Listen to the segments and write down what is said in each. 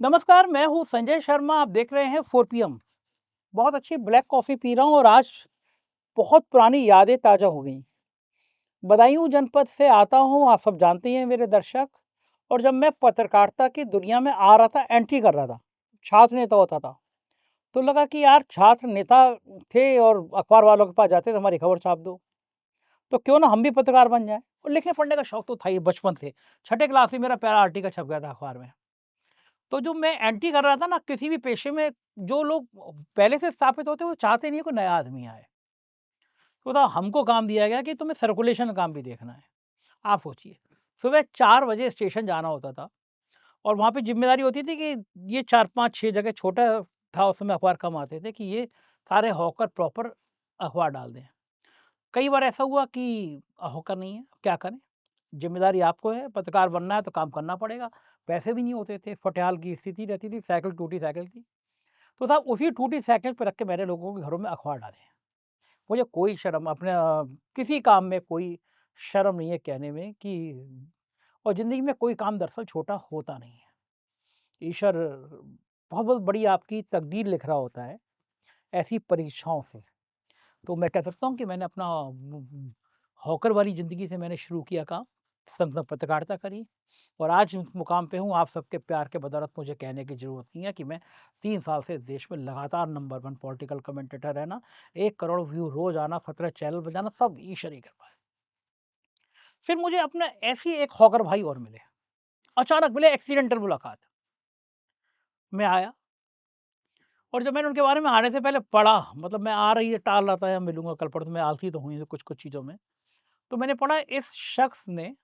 नमस्कार, मैं हूँ संजय शर्मा, आप देख रहे हैं 4 पीएम। बहुत अच्छी ब्लैक कॉफ़ी पी रहा हूँ और आज बहुत पुरानी यादें ताज़ा हो गईं। बदायूँ जनपद से आता हूँ, आप सब जानते ही हैं मेरे दर्शक। और जब मैं पत्रकारिता की दुनिया में आ रहा था, एंट्री कर रहा था, छात्र नेता होता था, तो लगा कि यार छात्र नेता थे और अखबार वालों के पास जाते थे, हमारी खबर छाप दो। तो क्यों ना हम भी पत्रकार बन जाएँ। और लिखने पढ़ने का शौक तो था ही बचपन से। छठे क्लास में मेरा पहला आर्टिकल छप गया था अखबार में। तो जो मैं एंट्री कर रहा था ना किसी भी पेशे में, जो लोग पहले से स्थापित होते हैं वो चाहते नहीं है कोई नया आदमी आए। तो था हमको काम दिया गया कि तुम्हें सर्कुलेशन का काम भी देखना है। आप सोचिए, सुबह 4 बजे स्टेशन जाना होता था और वहाँ पे ज़िम्मेदारी होती थी कि ये 4 5 6 जगह, छोटा था उस समय, अखबार कम आते थे, कि ये सारे हॉकर प्रॉपर अखबार डाल दें। कई बार ऐसा हुआ कि हॉकर नहीं है, क्या करें? ज़िम्मेदारी आपको है, पत्रकार बनना है तो काम करना पड़ेगा। पैसे भी नहीं होते थे, फटेहाल की स्थिति रहती थी, साइकिल टूटी साइकिल थी। तो साहब उसी टूटी साइकिल पे रख के मैंने लोगों के घरों में अखबार डाले हैं। मुझे कोई शर्म अपने किसी काम में कोई शर्म नहीं है कहने में कि, और ज़िंदगी में कोई काम दरअसल छोटा होता नहीं है। ईश्वर बहुत बहुत बड़ी आपकी तकदीर लिख रहा होता है ऐसी परीक्षाओं से। तो मैं कह सकता हूँ कि मैंने अपना हॉकर वाली ज़िंदगी से मैंने शुरू किया काम, संग पत्रकारिता करी और आज इस मुकाम पे हूँ। आप सबके प्यार के बदौलत मुझे कहने की ज़रूरत नहीं है कि मैं 3 साल से देश में लगातार नंबर 1 पॉलिटिकल कमेंटेटर रहना, 1 करोड़ व्यू रोज़ आना, 17 चैनल बजाना, सब ईश्वर ही कृपा है। फिर मुझे अपना ऐसे ही एक हॉकर भाई और मिले, अचानक मिले, एक्सीडेंटल मुलाकात। मैं आया और जब मैंने उनके बारे में आने से पहले पढ़ा, मतलब मैं आ रही है टाल रहा था या मिलूँगा कल परसों, मैं आलसी तो हूँ ही कुछ-कुछ चीज़ों में। तो मैंने पढ़ा इस शख्स ने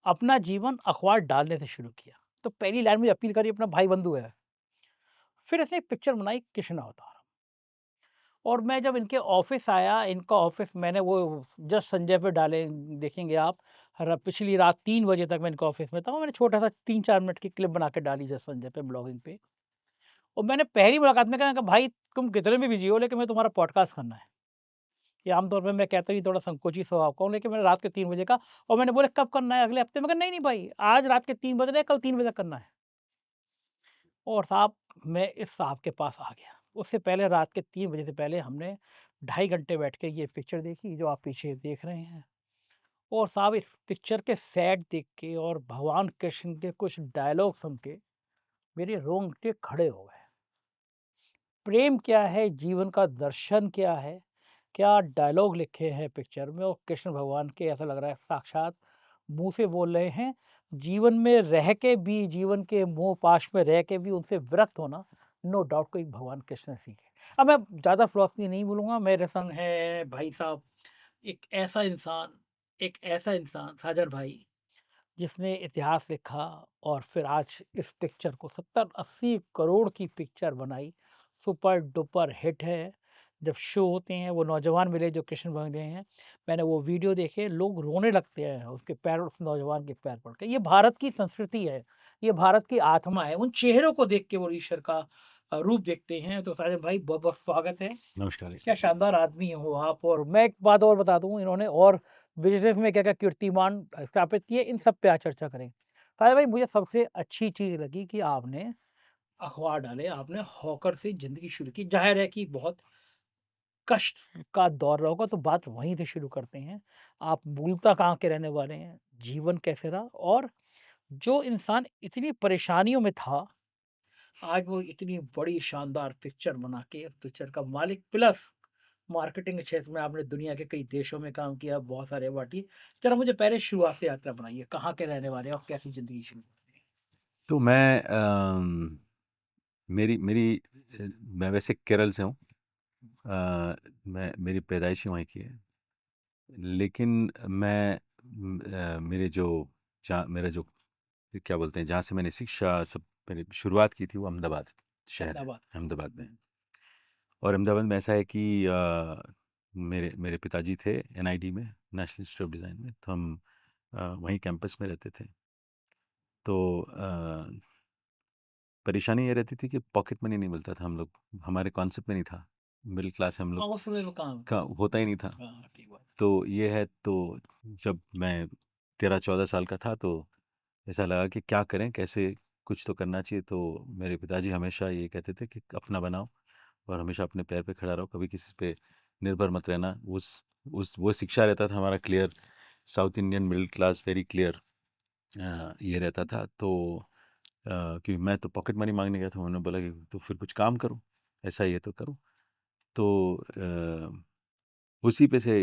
अपना जीवन अखबार डालने से शुरू किया। तो पहली लाइन मुझे अपील करी, अपना भाई बंधु है। फिर ऐसे एक पिक्चर बनाई कृष्ण अवतार। और मैं जब इनके ऑफ़िस आया, इनका ऑफ़िस मैंने वो जस्ट संजय पे डाले, देखेंगे आप। पिछली रात 3 बजे तक मैं इनके ऑफ़िस में था और मैंने छोटा-सा 3-4 मिनट की क्लिप बना के डाली जस्ट संजय पे, ब्लॉगिंग पे। और मैंने पहली मुलाकात में कहा, भाई तुम कितने भी बिज़ी हो लेकिन मुझे तुम्हारा पॉडकास्ट करना है। ये आमतौर पे मैं कहता ही थोड़ा संकोची स्वभाव का हूँ, लेकिन मैंने रात के 3 बजे कहा और मैंने बोला कब करना है? अगले हफ्ते? मैं कहा नहीं, नहीं भाई, आज रात के 3 बज रहे हैं, कल 3 बजे तक करना है। और साहब मैं इस साहब के पास आ गया। उससे पहले रात के 3 बजे से पहले हमने ढाई घंटे बैठ के ये पिक्चर देखी जो आप पीछे देख रहे हैं। और साहब इस पिक्चर के सेट देख के और भगवान कृष्ण के कुछ डायलॉग सुन के मेरे रोंगटे खड़े हो गए। प्रेम क्या है, जीवन का दर्शन क्या है, क्या डायलॉग लिखे हैं पिक्चर में, और कृष्ण भगवान के ऐसा लग रहा है साक्षात मुँह से बोल रहे हैं। जीवन में रह के भी, जीवन के मोह-पाश में रह के भी उनसे विरक्त होना, नो डाउट कोई भगवान कृष्ण सीखे। अब मैं ज़्यादा फिलॉसफी नहीं बोलूँगा, मेरे संग है भाई साहब एक ऐसा इंसान साजन भाई, जिसने इतिहास लिखा और फिर आज इस पिक्चर को 70-80 करोड़ की पिक्चर बनाई, सुपर डुपर हिट है। जब शो होते हैं, वो नौजवान मिले जो कृष्ण बन गए हैं, मैंने वो वीडियो देखे, लोग रोने लगते हैं उसके पैर, उस नौजवान के पैर पड़ के। ये भारत की संस्कृति है, ये भारत की आत्मा है, उन चेहरों को देख के वो ईश्वर का रूप देखते हैं। तो साजन भाई बहुत-बहुत स्वागत है। नमस्कार जी। क्या शानदार आदमी हो आप। और मैं एक बात और बता दूँ, इन्होंने और बिज़नेस में क्या-क्या कीर्तिमान स्थापित किए, इन सब पे आज चर्चा करेंगे। साहिल भाई मुझे सबसे अच्छी चीज़ लगी कि आपने अखबार डाले, आपने हॉकर से ज़िंदगी शुरू की। ज़ाहिर है कि बहुत कष्ट का दौर रहा होगा, तो बात वहीं से शुरू करते हैं। आप मूलतः कहाँ के रहने वाले हैं? जीवन कैसे रहा? और जो इंसान इतनी परेशानियों में था, आज वो इतनी बड़ी शानदार पिक्चर बना के पिक्चर का मालिक, प्लस मार्केटिंग के क्षेत्र में आपने दुनिया के कई देशों में काम किया, बहुत सारे अवार्ड। ज़रा मुझे पहले शुरुआत से यात्रा बनाइए, कहाँ के रहने वाले हैं और कैसी ज़िंदगी शुरू करते हैं? तो मैं मेरी मेरी मैं वैसे केरल से हूँ। मैं मेरी पैदाइश ही वहीं की है। लेकिन मैं मेरे जो जहाँ मेरा जो क्या बोलते हैं, जहाँ से मैंने शिक्षा सब मेरी शुरुआत की थी, वो अहमदाबाद शहर है, अहमदाबाद। अहमदाबाद में। हुँ, और अहमदाबाद में ऐसा है कि मेरे मेरे पिताजी थे एनआईडी में, नेशनल इंस्टीट्यूट ऑफ डिज़ाइन में, तो हम वहीं कैंपस में रहते थे। तो परेशानी ये रहती थी कि पॉकेट मनी नहीं मिलता था, हम लोग हमारे कॉन्सेप्ट में नहीं था, मिडिल क्लास हम लोग हाँ, उस समय वो कहाँ का था। होता ही नहीं था। हाँ, ठीक बात। तो ये है, तो जब मैं 13-14 साल का था, तो ऐसा लगा कि क्या करें, कैसे कुछ तो करना चाहिए। तो मेरे पिताजी हमेशा ये कहते थे कि अपना बनाओ और हमेशा अपने पैर पे खड़ा रहो, कभी किसी पे निर्भर मत रहना। उस वो शिक्षा रहता था हमारा clear, south Indian middle class, very clear ये रहता था। तो कि मैं तो पॉकेट मनी मांगने गया था, उन्होंने बोला कि तो फिर कुछ काम करो, ऐसा ही है तो करो। तो उसी पे से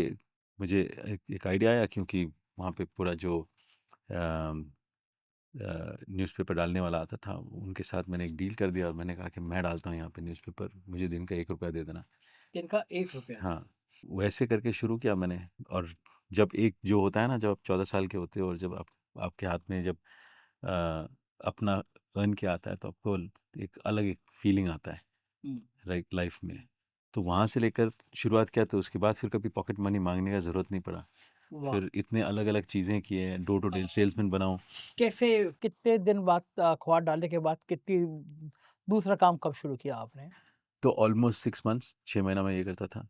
मुझे एक आइडिया आया, क्योंकि वहाँ पे पूरा जो न्यूज़पेपर डालने वाला आता था, उनके साथ मैंने एक डील कर दिया और मैंने कहा कि मैं डालता हूँ यहाँ पे न्यूज़पेपर, मुझे दिन का 1 रुपया दे देना। इनका 1 रुपया। हाँ, वैसे करके शुरू किया मैंने। और जब एक जो होता है ना, जब आप 14 साल के होते हो और जब आपके हाथ में जब अ, अपना अर्न किया आता है, तो आपको एक अलग एक फीलिंग आता है हुँ। राइट लाइफ में। तो वहाँ से लेकर शुरुआत किया, तो उसके बाद फिर कभी पॉकेट मनी मांगने का ज़रूरत नहीं पड़ा। वाह! फिर इतने अलग-अलग चीज़ें किए, डोर टू डोर सेल्समैन बना हूँ। कैसे कितने दिन बाद अखबार डालने के बाद कितनी दूसरा काम कब शुरू किया आपने? तो ऑलमोस्ट 6 मंथ्स, 6 महीना मैं ये करता था।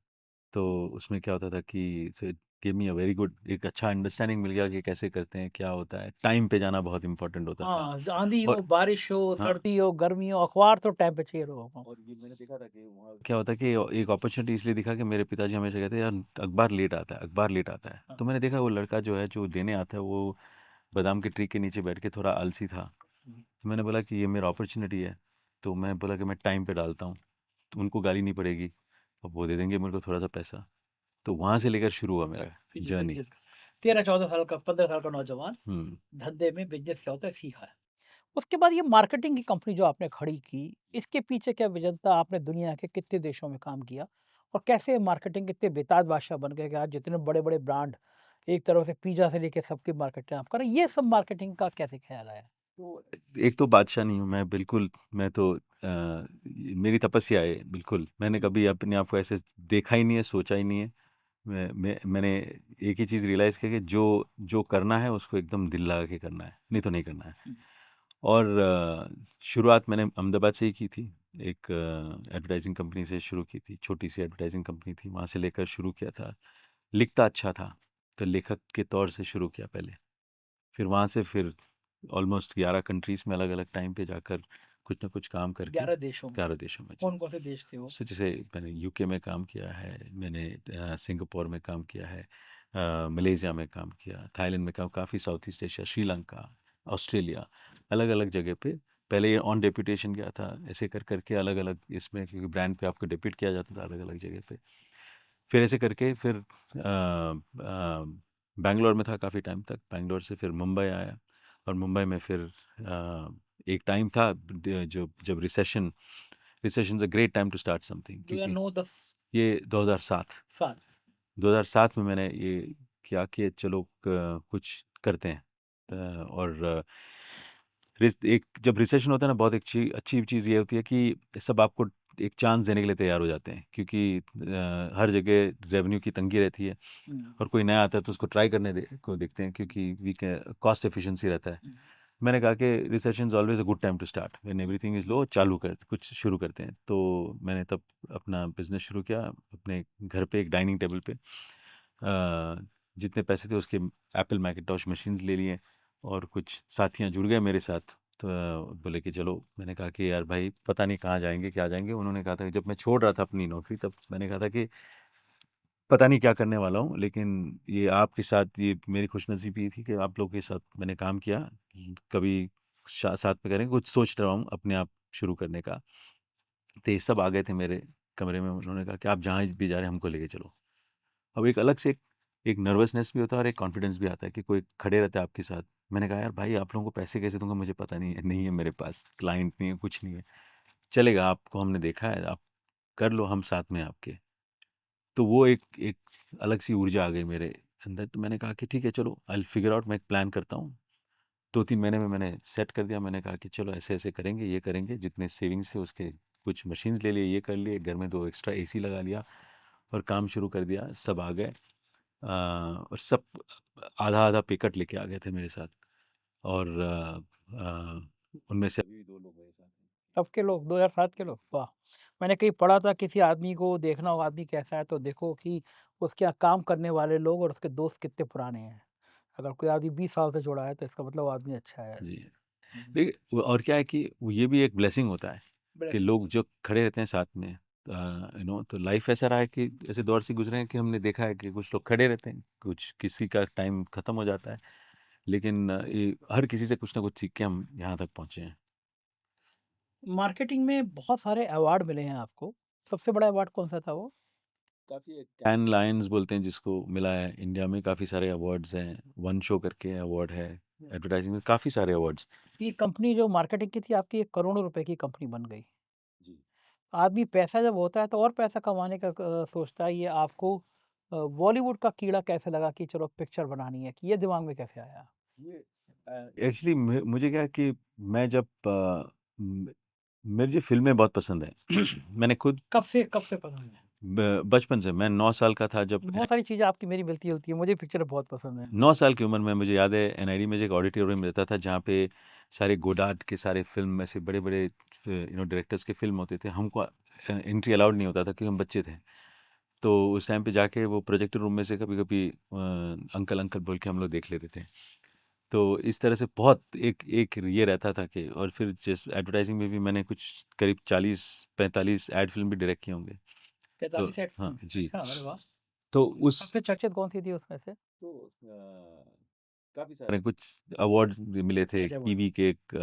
तो उसमें क्या होता था कि so it give me a very good, एक अच्छा अंडरस्टैंडिंग मिल गया कि कैसे करते हैं, क्या होता है। टाइम पे जाना बहुत इम्पोर्टेंट होता था। हाँ, आँधी हो, और बारिश हो, हाँ, सर्दी हो, गर्मी हो, अखबार तो टाइम पे चाहिए लोगों को। और ये मैंने देखा था कि वहाँ क्या होता है कि एक अपॉर्चुनिटी इसलिए दिखा कि मेरे पिताजी हमेशा कहते हैं, यार अखबार लेट आता है, अखबार लेट आता है। हाँ। तो मैंने देखा वो लड़का जो है, जो देने आता है, वो बादाम के ट्री के नीचे बैठ के थोड़ा आलसी था। हुँ। तो मैंने बोला कि ये मेरा अपॉर्चुनिटी है। तो मैं बोला कि मैं टाइम पे डालता हूँ, तो उनको गाली नहीं पड़ेगी और वो दे देंगे मेरे को थोड़ा सा पैसा। तो वहाँ से लेकर शुरू हुआ मेरा जर्नी। बिज़नेस का 13-14 साल का 15 साल का नौजवान हुँ। धंधे में बिज़नेस क्या होता है सीखा है। उसके बाद ये मार्केटिंग की कंपनी जो आपने खड़ी की, इसके पीछे क्या विज़न था? आपने दुनिया के कितने देशों में काम किया? और कैसे मार्केटिंग के इतने बेताज बादशाह बन गए कि आज जितने बड़े-बड़े ब्रांड एक तरह से पिज़्ज़ा से लेके सबकी मार्केटिंग आप कर रहे हैं। ये सब मार्केटिंग का कैसे ख़्याल आया? तो एक तो बादशाह नहीं हूँ मैं, बिल्कुल। मैं तो मेरी तपस्या है बिल्कुल। मैंने कभी अपने आप को ऐसे देखा ही नहीं है, सोचा ही नहीं है। मैंने एक ही चीज़ रियलाइज़ किया कि जो जो करना है उसको एकदम दिल लगा के करना है, नहीं तो नहीं करना है। हुँ। और शुरुआत मैंने अहमदाबाद से ही की थी। एक एडवर्टाइज़िंग कंपनी से शुरू की थी, छोटी-सी एडवर्टाइज़िंग कंपनी थी, वहाँ से लेकर शुरू किया था। लिखता अच्छा था, तो लेखक के तौर से शुरू किया पहले। फिर वहाँ से फिर ऑलमोस्ट 11 कंट्रीज़ में अलग-अलग टाइम पे जाकर कुछ ना कुछ काम करके 11 देशों में। 11 देशों में जी। कौन-कौन से देश थे वो? सो जैसे मैंने यूके में काम किया है, मैंने सिंगापुर में काम किया है, मलेशिया में काम किया, थाईलैंड में काम, काफ़ी south east Asia, Sri Lanka, Australia, अलग-अलग जगह पे। पहले ये ऑन डेप्यूटेशन गया था, ऐसे कर के अलग-अलग इसमें, क्योंकि ब्रांड पे आपको डेप्यूट किया जाता था अलग-अलग जगह पे। फिर ऐसे करके फिर बैंगलोर में था काफ़ी टाइम तक, बैंगलोर से फिर मुंबई आया और मुंबई में फिर एक टाइम था जो जब recession is a great time to start something, क्योंकि 2009-10 ये 2007 साल। 2007 में मैंने ये किया कि चलो कुछ करते हैं। और एक जब रिसेशन होता है ना, बहुत एक अच्छी चीज़ ये होती है कि सब आपको एक चांस देने के लिए तैयार हो जाते हैं, क्योंकि हर जगह रेवेन्यू की तंगी रहती है हुँ। और कोई नया आता है तो उसको ट्राई करने को देखते हैं, क्योंकि वी कैन कॉस्ट एफिशिएंसी रहता है। हुँ। मैंने कहा कि recession is always a good time to start when everything is low, चालू कर कुछ शुरू करते हैं। तो मैंने तब अपना बिज़नेस शुरू किया अपने घर पे एक डाइनिंग टेबल पे। जितने पैसे थे उसके एप्पल मैकिन्टॉश मशीन्स ले लिए और कुछ साथियाँ जुड़ गए मेरे साथ। तो बोले कि चलो, मैंने कहा कि यार भाई पता नहीं कहाँ जाएँगे, क्या जाएँगे। उन्होंने कहा था कि जब मैं छोड़ रहा था अपनी नौकरी, तब मैंने कहा था कि पता नहीं क्या करने वाला हूँ, लेकिन ये आपके साथ ये मेरी खुशनसीबी थी कि आप लोगों के साथ मैंने काम किया। कभी साथ में करेंगे, कुछ सोच रहा हूँ अपने आप शुरू करने का। तो ये सब आ गए थे मेरे कमरे में, उन्होंने कहा कि आप जहाँ भी जा रहे हैं हमको लेके चलो। अब एक अलग से एक नर्वसनेस भी होता है और एक कॉन्फिडेंस भी आता है कि कोई खड़े रहता है आपके साथ। मैंने कहा, यार भाई आप लोगों को पैसे कैसे दूंगा मुझे पता नहीं है मेरे पास क्लाइंट नहीं है, कुछ नहीं है। चलेगा, आपको हमने देखा है, आप कर लो, हम साथ में हैं आपके। तो वो एक एक अलग सी ऊर्जा आ गई मेरे अंदर। तो मैंने कहा कि ठीक है, चलो आई विल फिगर आउट, मैं एक प्लान करता हूँ। 2-3 महीने में मैंने सेट कर दिया। मैंने कहा कि चलो ऐसे-ऐसे करेंगे, ये करेंगे, जितने सेविंग्स थे उसके कुछ मशीन्स ले लिए, ये कर लिए, घर में 2 एक्स्ट्रा एसी लगा लिया और काम शुरू कर दिया। सब आ गए और सब आधा-आधा पे कट लेके आ गए थे मेरे साथ। और उनमें से अभी भी 2 लोग मेरे साथ हैं। तब के लोग 2007 के लोग, वाह! मैंने कहीं पढ़ा था किसी आदमी को देखना हो आदमी कैसा है तो देखो कि उसके यहाँ काम करने वाले लोग और उसके दोस्त कितने पुराने हैं। अगर कोई आदमी 20 साल से जुड़ा है तो इसका मतलब वो आदमी अच्छा है। जी। देखिए और क्या है कि ये भी एक ब्लेसिंग होता है कि ब्लेसिंग। लोग जो खड़े रहते हैं साथ में, तो लाइफ ऐसा रहा है कि ऐसे दौर से गुजरे हैं कि हमने देखा है कि कुछ लोग खड़े रहते हैं, कुछ किसी का टाइम खत्म हो जाता है, लेकिन हर किसी से कुछ ना कुछ सीख के हम यहाँ तक पहुँचे हैं। मार्केटिंग में बहुत सारे अवार्ड मिले हैं आपको। सबसे बड़ा अवार्ड कौन-सा था वो? काफ़ी एक कैन लायंस बोलते हैं जिसको मिला है, इंडिया में काफ़ी सारे अवार्ड्स हैं, वन शो करके अवार्ड है, एडवर्टाइजिंग में काफ़ी सारे अवार्ड्स। ये कंपनी जो मार्केटिंग की थी आपकी, 1 करोड़ों रुपए की कंपनी बन गई। जी। आदमी पैसा जब होता है तो और पैसा कमाने का सोचता है। ये आपको बॉलीवुड का कीड़ा कैसे लगा कि चलो पिक्चर बनानी है? कि ये दिमाग में कैसे आया? ये एक्चुअली मुझे क्या है कि मैं जब मुझे फ़िल्में बहुत पसंद हैं। मैंने खुद कब से पसंद है? बचपन से, मैं 9 साल का था जब बहुत सारी चीज़ें आपकी मेरी मिलती-जुलती है। मुझे पिक्चर बहुत पसंद है। 9 साल की उम्र में मुझे याद है एनआईडी में जो एक ऑडिटोरियम रहता था जहाँ पे सारे गोडार्ड के सारे फ़िल्म ऐसे बड़े-बड़े डायरेक्टर्स के फ़िल्म होते थे। हमको एंट्री अलाउड नहीं होता था क्योंकि हम बच्चे थे। तो उस टाइम पे जाके वो प्रोजेक्टर रूम में से कभी-कभी अंकल, अंकल बोल के हम लोग देख लेते थे। तो इस तरह से बहुत एक एक ये रहता था कि और फिर जिस एडवर्टाइज़िंग में भी मैंने कुछ करीब 40-45 एड फ़िल्म भी डायरेक्ट की होंगी। तो 43 सेट हाँ, जी। अच्छा, अरे वाह! तो उस सबसे चर्चित कौन-सी थी उसमें से? तो काफ़ी सारे कुछ अवार्ड्स भी मिले थे। अच्छा, अवार्ड। कीवी के एक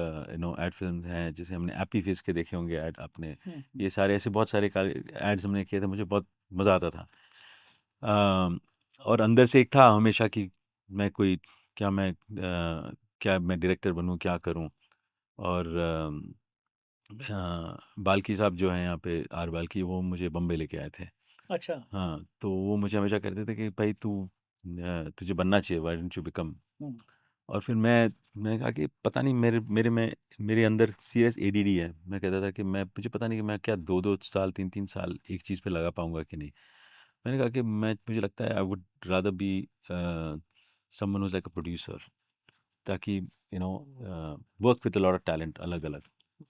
एड फ़िल्म हैं, जैसे हमने एप्पी फ़िज़्ज़ के देखे होंगे एड आपने। ये सारे ऐसे बहुत सारे एड्स हमने किए थे, मुझे बहुत मज़ा आता था। और अंदर से एक था हमेशा कि मैं कोई क्या मैं डायरेक्टर बनूँ, क्या करूँ? और बाल्की साहब जो हैं यहाँ पे, आर बाल्की, वो मुझे बम्बई लेके आए थे। अच्छा। हाँ, तो वो मुझे हमेशा कहते थे कि भाई तू तुझे बनना चाहिए, व्हाई डोंट यू बिकम। हुँ। और फिर मैंने कहा कि पता नहीं मेरे अंदर सीरियस एडीडी है। मैं कहता था कि मुझे पता नहीं कि मैं क्या 2-2 साल 3-3 साल एक चीज़ पे लगा पाऊँगा कि नहीं। मैंने कहा कि मुझे लगता है I would rather be someone who's like a producer, ताकि work with a lot of talent, अलग-अलग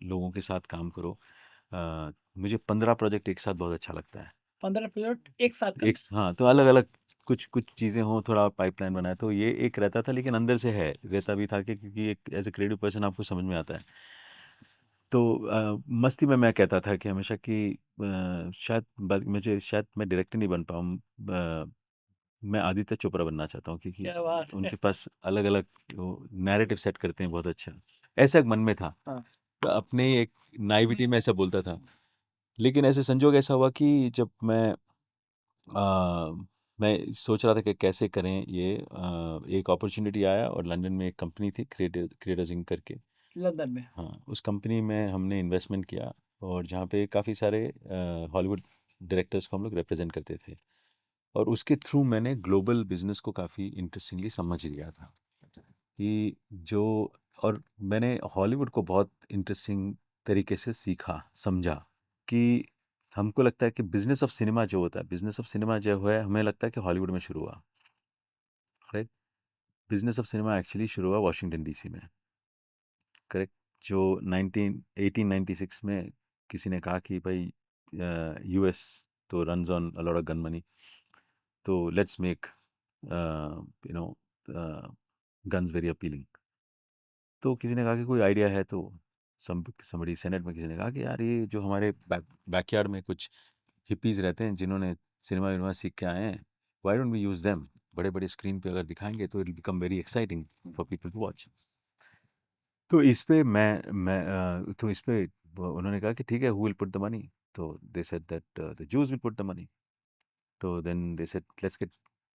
लोगों के साथ काम करो। मुझे 15 प्रोजेक्ट एक साथ बहुत अच्छा लगता है। 15 प्रोजेक्ट एक साथ एक करना। हाँ, तो अलग-अलग कुछ चीज़ें हों, थोड़ा पाइपलाइन बनाए, तो ये एक रहता था, लेकिन अंदर से है, रहता भी था कि क्योंकि एक एज़ अ क्रिएटिव पर्सन आपको समझ में आता है। तो मस्ती में मैं कहता था कि हमेशा कि शायद मैं डायरेक्टर नहीं बन पाऊँ, मैं आदित्य चोपड़ा बनना चाहता हूँ, क्योंकि क्या बात है! उनके पास अलग-अलग वो नैरेटिव सेट करते हैं बहुत अच्छा। ऐसा एक मन में था। हाँ। तो अपने ही एक नाइविटी में ऐसा बोलता था। लेकिन ऐसे संजोग ऐसा हुआ कि जब मैं सोच रहा था कि कैसे करें ये, एक अपॉर्चुनिटी आया और लंदन में एक कंपनी थी क्रिएटर्स इंक करके। लंदन में। हाँ, उस कंपनी में हमने इन्वेस्टमेंट किया और जहाँ पे काफ़ी सारे हॉलीवुड डायरेक्टर्स को हम लोग रिप्रेजेंट करते थे, और उसके थ्रू मैंने ग्लोबल बिजनेस को काफ़ी इंटरेस्टिंगली समझ लिया था कि जो और मैंने हॉलीवुड को बहुत इंटरेस्टिंग तरीके से सीखा, समझा कि हमको लगता है कि बिजनेस ऑफ सिनेमा जो होता है, बिजनेस ऑफ सिनेमा जो है, हमें लगता है कि हॉलीवुड में शुरू हुआ, right? Business of cinema actually शुरू हुआ वॉशिंगटन डीसी में, करेक्ट? जो 1896 में किसी ने कहा कि भाई यूएस तो runs on a lot of gun money, तो let's make you know guns very appealing. तो किसी ने कहा कि कोई आइडिया है, तो somebody सेनेट में किसी ने कहा कि यार ये जो हमारे बैकयार्ड में कुछ हिप्पीज रहते हैं जिन्होंने सिनेमा विनेमा सीख के आए हैं, why don't we use them, बड़े बड़े स्क्रीन पे अगर दिखाएंगे तो it become very exciting for people to watch. तो इस पे तो इस पे उन्होंने कहा कि ठीक है, who will put the money? तो they said that the Jews will put the money. तो then they said let's get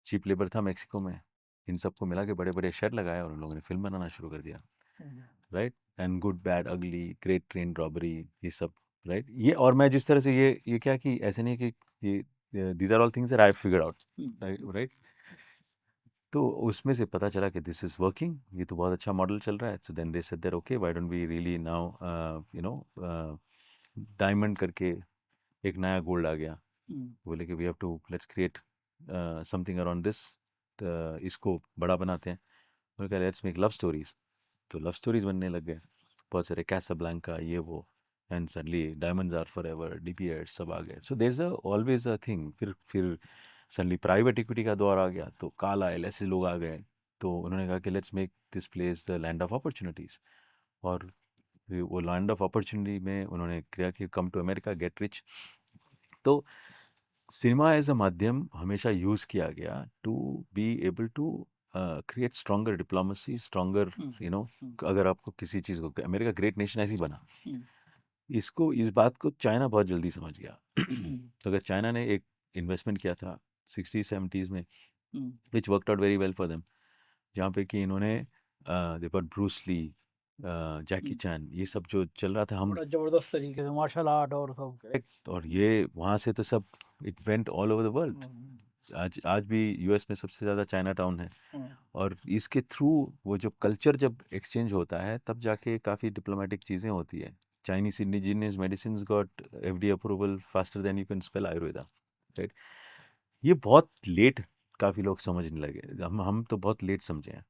cheap labour था मेक्सिको में, इन सबको मिला के बड़े बड़े शेड लगाए और उन लोगों ने फिल्म बनाना शुरू कर दिया, राइट? एंड गुड बैड अगली, ग्रेट ट्रेन रॉबरी, ये सब, राइट? ये और मैं जिस तरह से ये क्या कि ऐसे नहीं कि ये these are all things that I have figured out, right? तो उसमें से पता चला कि दिस इज वर्किंग, ये तो बहुत अच्छा मॉडल चल रहा है। So then they said that okay, why don't we really now you know diamond करके एक नया गोल्ड आ गया। बोले कि we have to let's create something around this, इसको बड़ा बनाते हैं। उन्होंने कहा लेट्स मेक लव स्टोरीज। तो लव स्टोरीज बनने लग गए, बहुत सारे कैसाब्लैंका, ये वो, and suddenly diamonds are forever, डीपीएड सब आ गए। So there is always a thing. फिर सडनली प्राइवेट इक्विटी का दौर आ गया, तो काल आयल, ऐसे लोग आ गए। तो उन्होंने कहा कि let's make this place the land of opportunities. और वो लैंड ऑफ अपॉर्चुनिटी में उन्होंने किया कि come to America get rich. तो सिनेमा एज अ माध्यम हमेशा यूज़ किया गया to be able to create stronger diplomacy, stronger अगर आपको किसी चीज़ को, अमेरिका ग्रेट नेशन ऐसे ही बना। इस बात को चाइना बहुत जल्दी समझ गया। तो अगर चाइना ने एक इन्वेस्टमेंट किया था 60-70s में, which worked out very well for them, जहाँ पे कि इन्होंने दे गॉट ब्रूस ली, जैकी चैन, ये सब जो चल रहा था, हम बड़ा जबरदस्त तरीके से मार्शल आर्ट और सब। करेक्ट, और ये वहाँ से तो सब it went all over the world. आज भी यूएस में सबसे ज़्यादा चाइना टाउन है, और इसके थ्रू वो जो कल्चर जब एक्सचेंज होता है तब जाके काफ़ी डिप्लोमेटिक चीज़ें होती है। Chinese indigenous medicine got FD approval faster than you can spell Ayurveda, right. ये बहुत लेट काफ़ी लोग समझने लगे, हम तो बहुत लेट समझे हैं।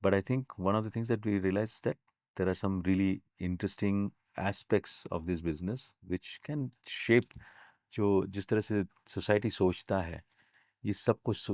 But I think one of the things that we realize is that there are some really interesting aspects of this business which can shape जो जिस तरह से सोसाइटी सोचता है, ये सब कुछ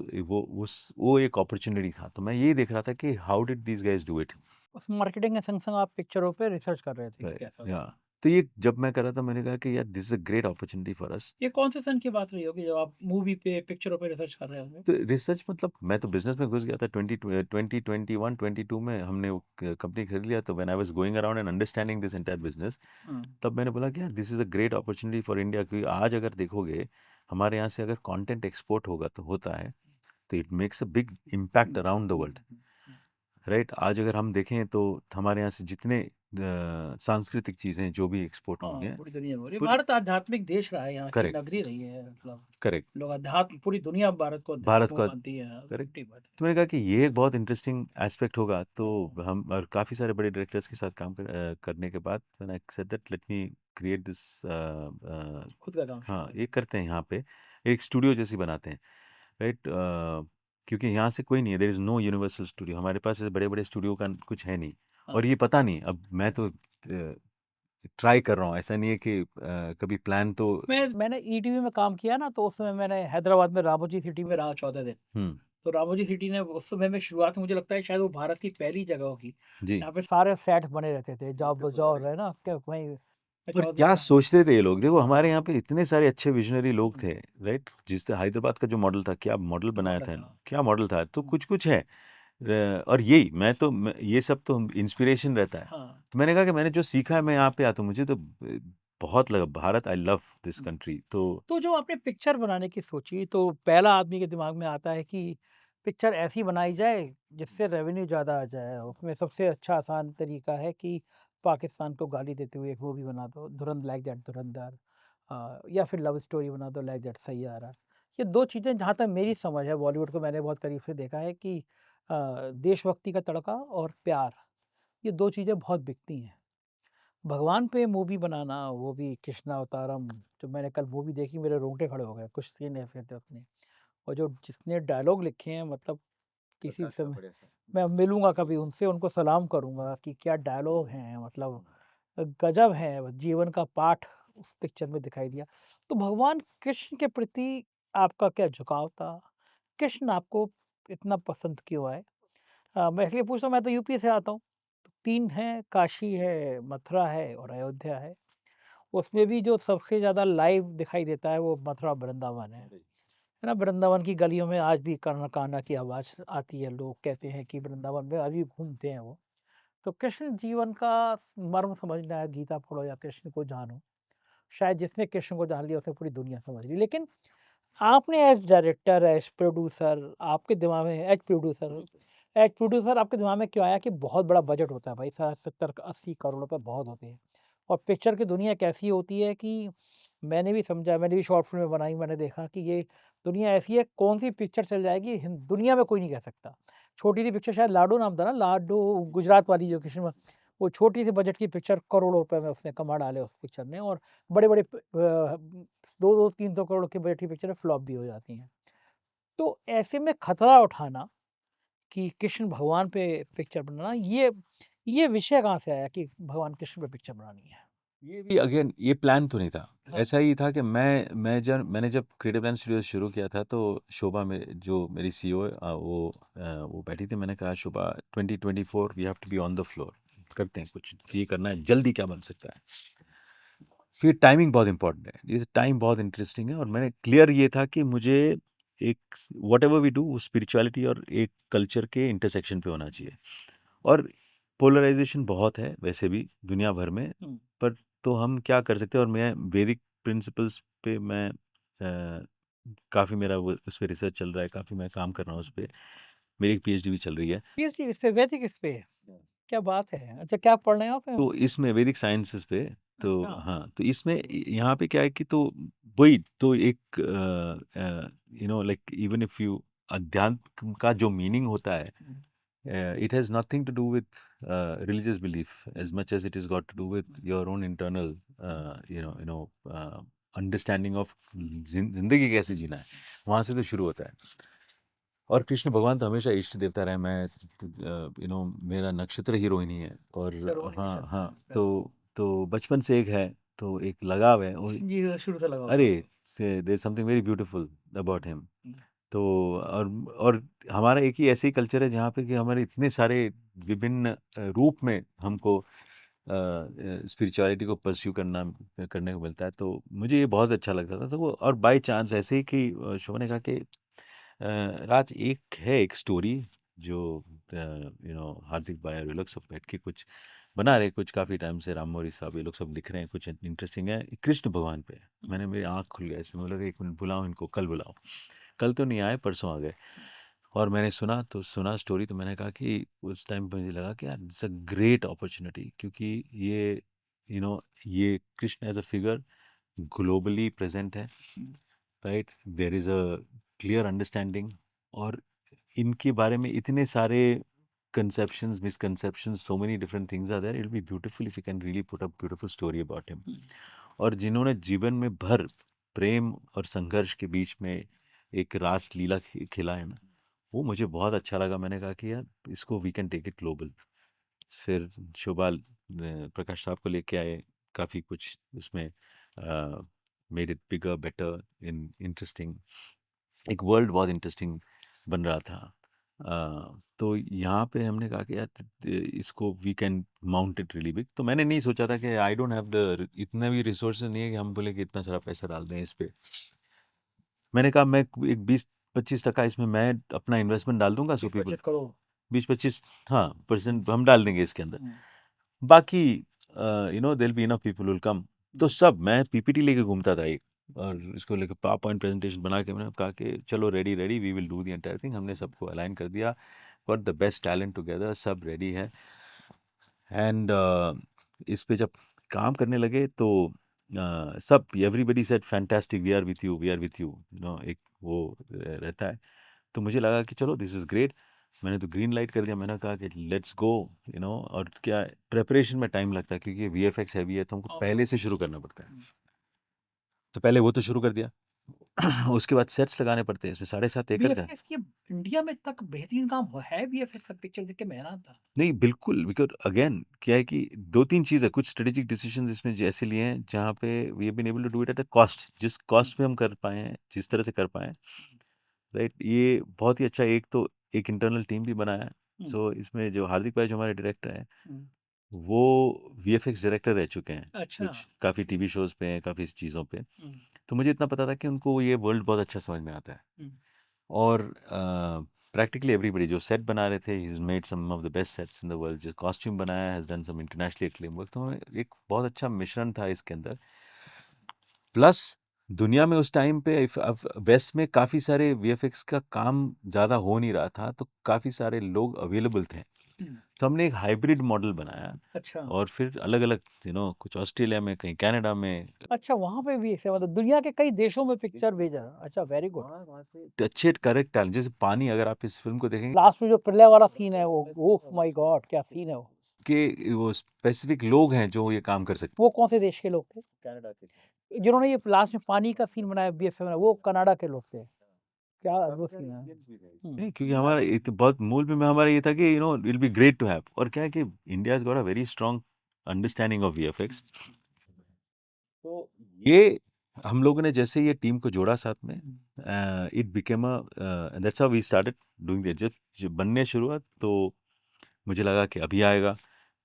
वो एक अपॉर्चुनिटी था। तो मैं ये देख रहा था कि how did these guys do it. उस मार्केटिंग के संग-संग आप पिक्चरों पे रिसर्च कर रहे थे कि कैसा या होगा? तो ये जब मैं कर रहा था, मैंने कहा कि यार this is a great opportunity for us. ये कौन से सन की बात रही होगी जब आप मूवी पे, पिक्चरों पे रिसर्च कर रहे होंगे? तो रिसर्च मतलब मैं तो बिजनेस में घुस गया था 2021-22 में हमने वो कंपनी खरीद लिया। तो when I was going around and understanding this entire business, तब मैंने बोला कि यार this is a great opportunity for India. क्योंकि आज अगर देखोगे हमारे यहाँ से अगर कंटेंट एक्सपोर्ट होगा तो होता है, तो it makes a big impact around the world, right. आज अगर हम देखें तो हमारे यहाँ से जितने सांस्कृतिक चीज़ें जो भी एक्सपोर्ट होंगे, पूरी दुनिया में हो रही है। पूरी भारत आध्यात्मिक देश रहा है, यहाँ की करेक्ट नगरी रही है, मतलब करेक्ट लोग अध्यात्म, पूरी दुनिया भारत को भारत अध्यात्म को मानती है। करेक्ट। छोटी बात है। तो मैंने कहा कि ये एक बहुत इंटरेस्टिंग एस्पेक्ट होगा। तो हम और काफ़ी सारे बड़े डायरेक्टर्स के साथ काम करने के बाद मैंने said that let me create this, खुद का काम शुरू हाँ करें। ये करते हैं, यहाँ पे एक स्टूडियो जैसी बनाते हैं, राइट। क्योंकि यहाँ से कोई नहीं है, there is no universal studio, हमारे पास ऐसे बड़े बड़े स्टूडियो का कुछ है नहीं। और ये पता नहीं, अब मैं तो ट्राई कर रहा हूँ, ऐसा नहीं है कि कभी प्लान तो मैंने ईटीवी में काम किया ना, तो उस समय मैंने हैदराबाद में रामोजी सिटी में रहा 14 दिन। हम्म तो रामोजी सिटी ने उस समय में शुरुआत में मुझे लगता है शायद वो भारत की पहली जगह होगी जी। जहाँ पे सारे सेट बने रहते थे। जाओ बजाओ है ना, क्या वहीं मैं और 14 दिन क्या रहा। सोचते थे ये लोग, देखो हमारे यहाँ पे इतने सारे अच्छे विजनरी लोग थे, राइट। जिस तरह हैदराबाद का जो मॉडल था, क्या मॉडल बनाया मॉडल था, था। क्या मॉडल था, तो कुछ कुछ है। और यही ये सब तो इंस्पिरेशन रहता है। हाँ। तो मैंने कहा कि मैंने जो सीखा है मैं यहाँ पे आता हूँ, मुझे तो बहुत लगा Bharat, I love this country. तो जो आपने पिक्चर बनाने की सोची, तो पहला आदमी के दिमाग में आता है कि पिक्चर ऐसी बनाई जाए जिससे रेवेन्यू ज़्यादा आ जाए। उसमें सबसे अच्छा आसान तरीका है कि पाकिस्तान को गाली देते हुए एक मूवी बना दो, लाइक दैट धुरंधर, या फिर लव स्टोरी बना दो लाइक दैट सैयारा। ये दो चीज़ें जहाँ तक मेरी समझ है, बॉलीवुड को मैंने बहुत करीब से देखा है कि देशभक्ति का तड़का और प्यार, ये दो चीज़ें बहुत बिकती हैं। भगवान पे मूवी बनाना, वो भी कृष्णा अवतारम, जो मैंने कल मूवी देखी मेरे रोंगटे खड़े हो गए, कुछ सीन ऐसे थे उसमें। और जो जिसने डायलॉग लिखे हैं, मतलब किसी समय मैं मिलूँगा कभी उनसे, उनको सलाम करूँगा कि क्या डायलॉग हैं, मतलब गज़ब है, जीवन का पाठ उस पिक्चर में दिखाई दिया। तो भगवान कृष्ण के प्रति आपका क्या झुकाव था? कृष्ण आपको इतना पसंद क्यों आए? मैं इसलिए पूछ रहा हूँ, मैं तो यूपी से आता हूँ। 3 हैं, काशी है, मथुरा है और अयोध्या है। उसमें भी जो सबसे ज़्यादा लाइव दिखाई देता है वो मथुरा वृंदावन है ना? वृंदावन की गलियों में आज भी कर्ण कान्हा की आवाज़ आती है, लोग कहते हैं कि वृंदावन में अभी घूमते हैं वो। तो कृष्ण जीवन का मर्म समझना है, गीता पढ़ो या कृष्ण को जानो। शायद जिसने कृष्ण को जान लिया उसे पूरी दुनिया समझ ली। लेकिन आपने एज़ डायरेक्टर, एज़ प्रोड्यूसर, आपके दिमाग में एज़ प्रोड्यूसर आपके दिमाग में क्यों आया कि बहुत बड़ा बजट होता है भाई, 70-80 करोड़ रुपए बहुत होते हैं। और पिक्चर की दुनिया कैसी होती है कि मैंने भी समझा, मैंने भी शॉर्ट फ़िल्में बनाई, मैंने देखा कि ये दुनिया ऐसी है, कौन-सी पिक्चर चल जाएगी दुनिया में कोई नहीं कह सकता। छोटी सी पिक्चर, शायद लाडो नाम था ना, लाडो, गुजरात वाली जो कृष्ण, वो छोटी सी बजट की पिक्चर करोड़ों रुपए में उसने कमा डाले उस पिक्चर ने। और बड़े-बड़े 2-2 300 करोड़ की बजट की पिक्चरें फ्लॉप भी हो जाती हैं। तो ऐसे में खतरा उठाना कि कृष्ण भगवान पे पिक्चर बनाना, ये विषय कहाँ से आया कि भगवान कृष्ण पे पिक्चर बनानी है? ये भी अगेन ये प्लान तो नहीं था। हाँ। ऐसा ही था कि मैंने जब क्रिएटिव प्लान स्टूडियो शुरू किया था, तो शोभा में जो मेरी सीईओ है, वो बैठी थी। मैंने कहा Shobha 2024 we have to be on the floor, करते हैं कुछ, ये करना है, जल्दी क्या बन सकता है, क्योंकि टाइमिंग बहुत इंपॉर्टेंट है, ये टाइम बहुत इंटरेस्टिंग है। और मैंने क्लियर ये था कि मुझे एक whatever we do spirituality और एक कल्चर के इंटरसेक्शन पे होना चाहिए। और पोलराइजेशन बहुत है वैसे भी दुनिया भर में, पर तो हम क्या कर सकते हैं। और मैं वैदिक प्रिंसिपल्स पे मैं काफ़ी मेरा वो उस पर रिसर्च चल रहा है, काफ़ी मैं काम कर रहा हूँ उस पर, मेरी एक पीएचडी भी चल रही है। पीएचडी इस पे, वैदिक इस पे, क्या बात है। अच्छा, क्या पढ़ रहे हैं आप? तो इसमें वैदिक साइंसेस पे, तो अच्छा। हाँ, तो इसमें यहाँ पे क्या है कि तो वही तो एक लाइक इवन इफ यू अध्यात्म का जो मीनिंग होता है, it has nothing to do with religious belief as much as it has got to do with your own internal understanding of जिंदगी कैसे जीना है, वहाँ से तो शुरू होता है। और कृष्ण भगवान तो हमेशा इष्ट देवता रहे। मैं मेरा नक्षत्र ही रोहिणी है, और हाँ हाँ, तो बचपन से एक है, तो एक लगाव है। और जी, शुरू से लगा हुआ अरे, है। There something very beautiful about him. तो और हमारा एक ही ऐसे ही कल्चर है जहाँ पे कि हमारे इतने सारे विभिन्न रूप में हमको स्पिरिचुअलिटी को परस्यू करने को मिलता है। तो मुझे ये बहुत अच्छा लगता था। तो वो, और बाय चांस ऐसे ही कि शोभा ने कहा कि राज एक है एक स्टोरी जो हार्दिक भाई और ये लोग सब बैठ के कुछ बना रहे, कुछ काफ़ी टाइम से, राम मौरी साहब ये लोग सब लिख रहे हैं, कुछ इंटरेस्टिंग है कृष्ण भगवान पे। मैंने, मेरी आँख खुल गई ऐसे, मतलब एक मिनट बुलाओ इनको, कल बुलाओ। कल तो नहीं आए, परसों आ गए। और मैंने सुना स्टोरी, तो मैंने कहा कि उस टाइम पे मुझे लगा कि यार इट्स अ ग्रेट अपॉर्चुनिटी, क्योंकि ये ये Krishna as a figure globally present है, right, there is a clear understanding. और इनके बारे में इतने सारे conceptions, misconceptions, so many different things are there. It'll be beautiful if you can really put a beautiful story about him. और जिन्होंने जीवन में भर प्रेम और संघर्ष के बीच में एक रास लीला खिला है ना, वो मुझे बहुत अच्छा लगा। मैंने कहा कि यार इसको we can take it global. फिर शोभा प्रकाश साहब को लेके आए, काफ़ी कुछ उसमें made it bigger, better, interesting, एक वर्ल्ड बहुत इंटरेस्टिंग बन रहा था। तो यहाँ पे हमने कहा कि यार इसको we can mount it really big. तो मैंने नहीं सोचा था कि आई डोंट हैव द इतना भी रिसोर्सेज नहीं है कि हम बोले कि इतना सारा पैसा डाल दें इस पे। मैंने कहा मैं एक 20-25% इसमें मैं अपना इन्वेस्टमेंट डाल दूंगा, सो पीपल 20-25, हाँ, % हम डाल देंगे इसके अंदर। बाकी there be enough people will come. तो सब मैं पीपीटी लेके घूमता था एक, और इसको लेकर पावर पॉइंट प्रेजेंटेशन बना के मैंने कहा कि चलो ready we will do the entire thing. हमने सबको अलाइन कर दिया, got the best talent together, सब रेडी है। एंड इस पे जब काम करने लगे तो सब everybody said fantastic, we are with you, we are with you, एक वो रहता है। तो मुझे लगा कि चलो दिस इज़ ग्रेट। मैंने तो ग्रीन लाइट कर दिया। मैंने कहा कि लेट्स गो, और क्या प्रेपरेशन में टाइम लगता है क्योंकि वीएफएक्स हैवी है, तो हमको पहले से शुरू करना पड़ता है। तो पहले वो तो शुरू कर दिया। उसके बाद सेट्स लगाने पड़ते हैं, इसमें 7.5 एकड़ का। वीएफएक्स की इंडिया में तक बेहतरीन काम है, वीएफएक्स का पिक्चर देख के मैं हैरान था। नहीं, बिल्कुल, बिकॉज़ अगेन क्या है कि 2-3 चीज़ है, कुछ स्ट्रेटेजिक डिसीजंस इसमें जैसे लिए हैं जहाँ पे we have been able to do it at a cost, जिस कॉस्ट पे हम कर पाए हैं, जिस तरह से कर पाए हैं, राइट, ये बहुत ही अच्छा। एक तो एक इंटरनल टीम भी बनाया है। सो इसमें जो हार्दिक भाई जो हमारे डायरेक्टर हैं, वो वीएफएक्स डायरेक्टर रह चुके हैं। अच्छा। कुछ काफ़ी टीवी शोज़ पे हैं, काफ़ी चीज़ों पे। तो मुझे इतना पता था कि उनको ये वर्ल्ड बहुत अच्छा समझ में आता है। और प्रैक्टिकली एवरीबडी जो सेट बना रहे थे, he made some of the best sets in the world. जो कॉस्ट्यूम बनाया has done some internationally acclaim work. तो एक बहुत अच्छा मिश्रण था इसके अंदर। प्लस दुनिया में उस टाइम पे वेस्ट में काफ़ी सारे वीएफएक्स का काम ज़्यादा हो नहीं रहा था, तो काफ़ी सारे लोग अवेलेबल थे। तो हमने एक हाइब्रिड मॉडल बनाया। अच्छा। और फिर अलग अलग कुछ ऑस्ट्रेलिया में, कहीं कनाडा में। अच्छा, वहाँ पे भी ऐसे मतलब दुनिया के कई देशों में पिक्चर भेजा। अच्छा, वेरी गुड। वहाँ से अच्छे करेक्ट टैलेंट, जैसे पानी, अगर आप इस फिल्म को देखेंगे, लास्ट में जो प्रलय वाला सीन है, वो ओह माय गॉड, क्या सीन है वो। कि वो स्पेसिफिक लोग हैं जो ये काम कर सकते वो कौन से देश के लोग थे? हैं। कनाडा के। जिन्होंने ये लास्ट में पानी का सीन बनाया बीएफएफ में, वो कनाडा के लोग थे। क्या वो सीन है। नहीं, क्योंकि हमारा ये तो बहुत मूल में हमारा ये था कि will be great to have. और क्या है कि India has got a very strong understanding of VFX. तो ये हम लोगों ने जैसे ये टीम को जोड़ा साथ में, it became a that's how we started doing this. जब बनने शुरू हुआ तो मुझे लगा कि अभी आएगा।